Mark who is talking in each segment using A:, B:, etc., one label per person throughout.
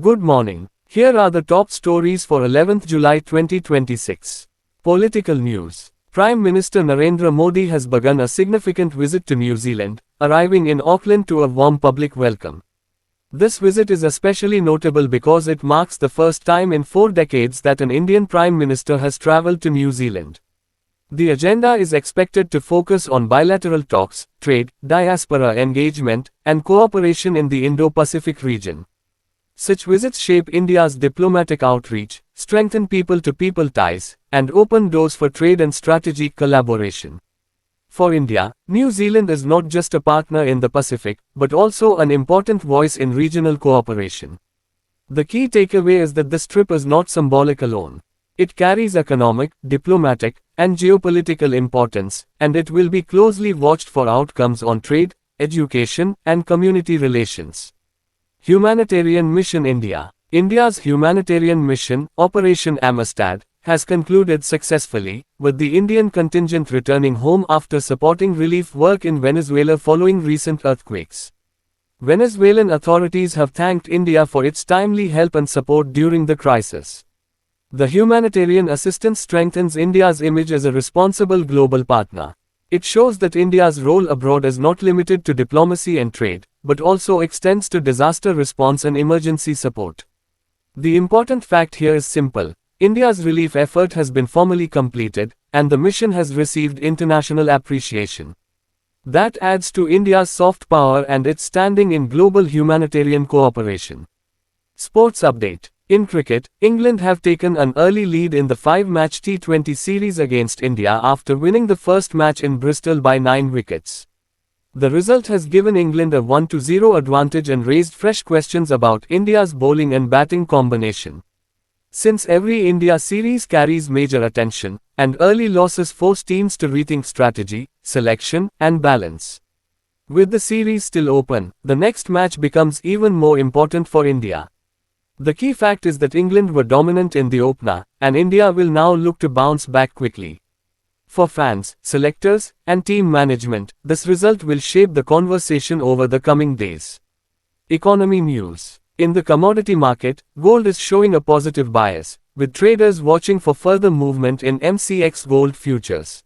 A: Good morning. Here are the top stories for 11th July 2026. Political news. Prime Minister Narendra Modi has begun a significant visit to New Zealand, arriving in Auckland to a warm public welcome. This visit is especially notable because it marks the first time in 4 decades that an Indian Prime Minister has travelled to New Zealand. The agenda is expected to focus on bilateral talks, trade, diaspora engagement, and cooperation in the Indo-Pacific region. Such visits shape India's diplomatic outreach, strengthen people-to-people ties, and open doors for trade and strategic collaboration. For India, New Zealand is not just a partner in the Pacific, but also an important voice in regional cooperation. The key takeaway is that this trip is not symbolic alone. It carries economic, diplomatic, and geopolitical importance, and it will be closely watched for outcomes on trade, education, and community relations. Humanitarian Mission India. India's humanitarian mission, Operation Amistad, has concluded successfully, with the Indian contingent returning home after supporting relief work in Venezuela following recent earthquakes. Venezuelan authorities have thanked India for its timely help and support during the crisis. The humanitarian assistance strengthens India's image as a responsible global partner. It shows that India's role abroad is not limited to diplomacy and trade, but also extends to disaster response and emergency support. The important fact here is simple. India's relief effort has been formally completed, and the mission has received international appreciation. That adds to India's soft power and its standing in global humanitarian cooperation. Sports update. In cricket, England have taken an early lead in the 5-match T20 series against India after winning the first match in Bristol by 9 wickets. The result has given England a 1-0 advantage and raised fresh questions about India's bowling and batting combination. Since every India series carries major attention, and early losses force teams to rethink strategy, selection, and balance. With the series still open, the next match becomes even more important for India. The key fact is that England were dominant in the opener, and India will now look to bounce back quickly. For fans, selectors, and team management, this result will shape the conversation over the coming days. Economy news. In the commodity market, gold is showing a positive bias, with traders watching for further movement in MCX gold futures.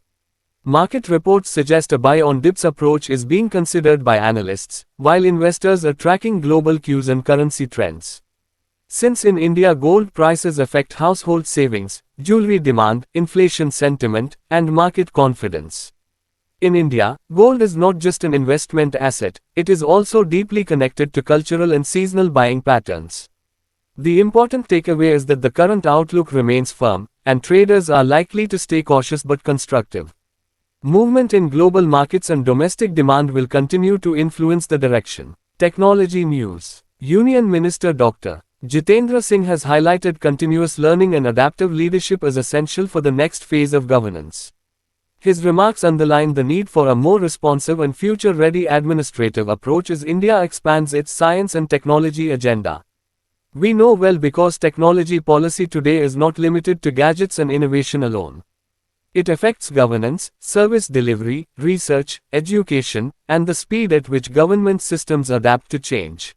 A: Market reports suggest a buy-on-dips approach is being considered by analysts, while investors are tracking global cues and currency trends. Since in India gold prices affect household savings, jewelry demand, inflation sentiment, and market confidence. In India, gold is not just an investment asset, it is also deeply connected to cultural and seasonal buying patterns. The important takeaway is that the current outlook remains firm, and traders are likely to stay cautious but constructive. Movement in global markets and domestic demand will continue to influence the direction. Technology news. Union Minister Dr. Jitendra Singh has highlighted continuous learning and adaptive leadership as essential for the next phase of governance. His remarks underline the need for a more responsive and future-ready administrative approach as India expands its science and technology agenda. We know well because technology policy today is not limited to gadgets and innovation alone. It affects governance, service delivery, research, education, and the speed at which government systems adapt to change.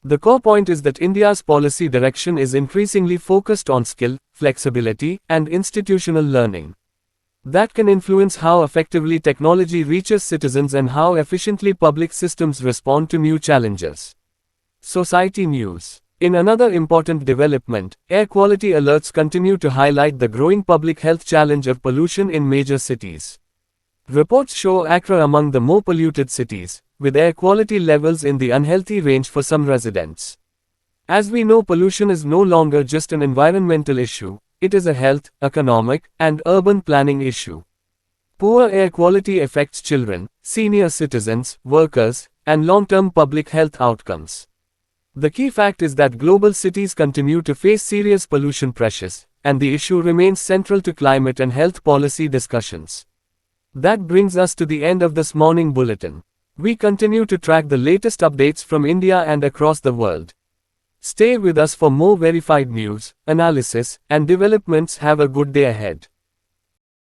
A: The core point is that India's policy direction is increasingly focused on skill, flexibility, and institutional learning. That can influence how effectively technology reaches citizens and how efficiently public systems respond to new challenges. Society news. In another important development, air quality alerts continue to highlight the growing public health challenge of pollution in major cities. Reports show Accra among the more polluted cities, with air quality levels in the unhealthy range for some residents. As we know, pollution is no longer just an environmental issue, it is a health, economic, and urban planning issue. Poor air quality affects children, senior citizens, workers, and long-term public health outcomes. The key fact is that global cities continue to face serious pollution pressures, and the issue remains central to climate and health policy discussions. That brings us to the end of this morning bulletin. We continue to track the latest updates from India and across the world. Stay with us for more verified news, analysis, and developments. Have a good day ahead.